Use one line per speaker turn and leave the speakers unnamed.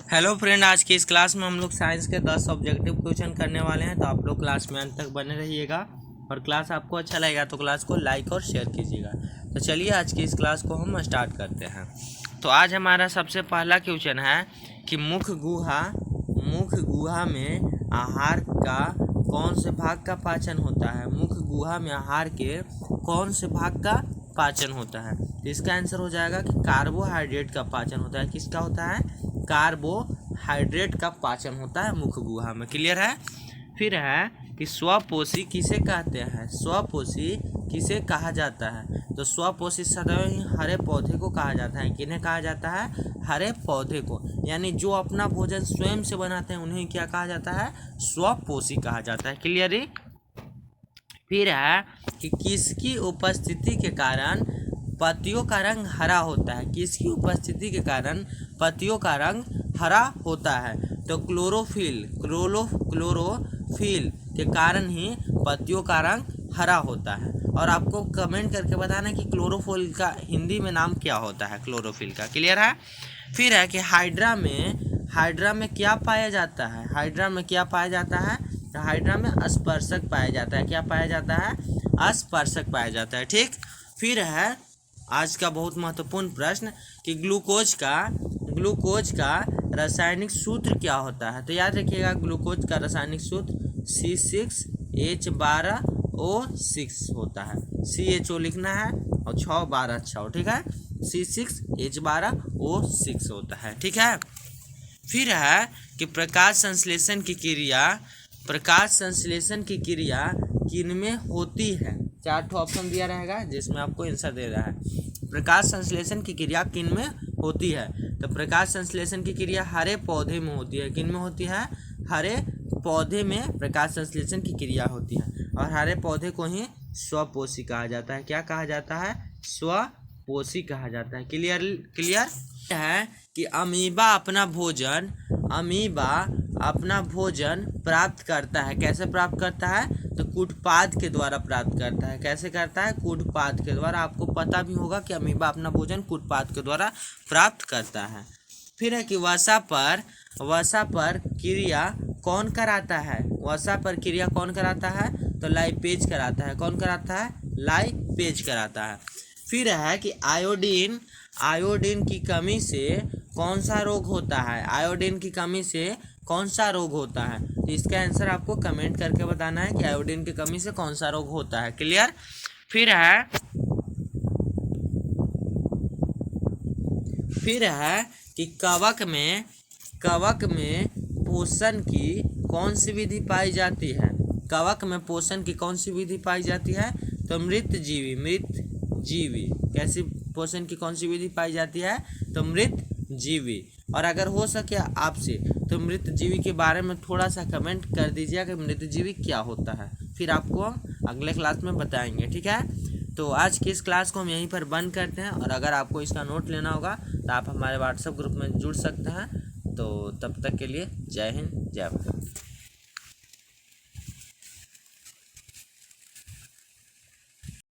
Hello friend, आज की इस क्लास में हम लोग साइंस के 10 ऑब्जेक्टिव क्वेश्चन करने वाले हैं। तो आप लोग क्लास में अंत तक बने रहिएगा और क्लास आपको अच्छा लगेगा तो क्लास को लाइक और शेयर कीजिएगा। तो चलिए आज की इस क्लास को हम स्टार्ट करते हैं। तो आज हमारा सबसे पहला क्वेश्चन है कि मुख गुहा में आहार का कौन से भाग का पाचन होता है। मुख गुहा में आहार के कौन से भाग का पाचन होता है। तो इसका आंसर हो जाएगा कि कार्बोहाइड्रेट का पाचन होता है। किसका होता है? कार्बोहाइड्रेट का पाचन होता है मुख गुहा में। क्लियर है। फिर है कि स्वपोषी किसे कहते हैं। स्वपोषी किसे कहा जाता है। तो स्वपोषी सदैव ही हरे पौधे को कहा जाता है। किन्हें कहा जाता है? हरे पौधे को। यानी जो अपना भोजन स्वयं से बनाते हैं उन्हें क्या कहा जाता है? स्वपोषी कहा जाता है। क्लियर है। फिर है कि किसकी उपस्थिति के कारण पत्तियों का रंग हरा होता है। किसकी उपस्थिति के कारण पत्तियों का रंग हरा होता है। तो क्लोरोफिल के कारण ही पत्तियों का रंग हरा होता है। और आपको कमेंट करके बताना कि क्लोरोफिल का हिंदी में नाम क्या होता है क्लोरोफिल का। क्लियर है। फिर है कि हाइड्रा में क्या पाया जाता है। हाइड्रा में क्या पाया जाता है? तो हाइड्रा में स्पर्शक पाया जाता है। क्या पाया जाता है? स्पर्शक पाया जाता है। ठीक। फिर है आज का बहुत महत्वपूर्ण प्रश्न कि ग्लूकोज का रासायनिक सूत्र क्या होता है। तो याद रखिएगा ग्लूकोज का रासायनिक सूत्र C6H12O6 होता है। CHO लिखना है और 6 12 अच्छा हो। ठीक है। C6H12O6 होता है। ठीक है। फिर है कि प्रकाश संश्लेषण की क्रिया किनमें होती है। 4 ऑप्शन दिया रहेगा जिसमें आपको आंसर दे रहा है। प्रकाश संश्लेषण की क्रिया किन में होती है। तो प्रकाश संश्लेषण की क्रिया हरे पौधे में होती है। किन में होती है? हरे पौधे में प्रकाश संश्लेषण की क्रिया होती है। और हरे पौधे को ही स्वपोषी कहा जाता है। क्या कहा जाता है? स्वपोषी कहा जाता है। क्लियर है कि अमीबा अपना भोजन प्राप्त करता है। कैसे प्राप्त करता है? तो कूटपाद के द्वारा प्राप्त करता है। कैसे करता है? कूटपाद के द्वारा। आपको पता भी होगा कि अमीबा अपना भोजन कूटपाद के द्वारा प्राप्त करता है। फिर है कि वसा पर क्रिया कौन कराता है। वसा पर क्रिया कौन कराता है? तो लाइपेज कराता है। कौन कराता है? लाइपेज कराता है। फिर है कि आयोडीन की कमी से कौन सा रोग होता है। आयोडीन की कमी से कौन सा रोग होता है। तो इसका आंसर आपको कमेंट करके बताना है कि आयोडीन की कमी से कौन सा रोग होता है। क्लियर। फिर है कि कवक में पोषण की कौन सी विधि पाई जाती है। कवक में पोषण की कौन सी विधि पाई जाती है। तो मृत जीवी। कैसी पोषण की कौन सी विधि पाई जाती है? तो मृत जीवी। और अगर हो सके आपसे तो मृत जीवी के बारे में थोड़ा सा कमेंट कर दीजिएगा कि मृत जीवी क्या होता है। फिर आपको अगले क्लास में बताएंगे। ठीक है। तो आज की इस क्लास को हम यहीं पर बंद करते हैं। और अगर आपको इसका नोट लेना होगा तो आप हमारे व्हाट्सएप ग्रुप में जुड़ सकते हैं। तो तब तक के लिए जय हिंद, जय भारत।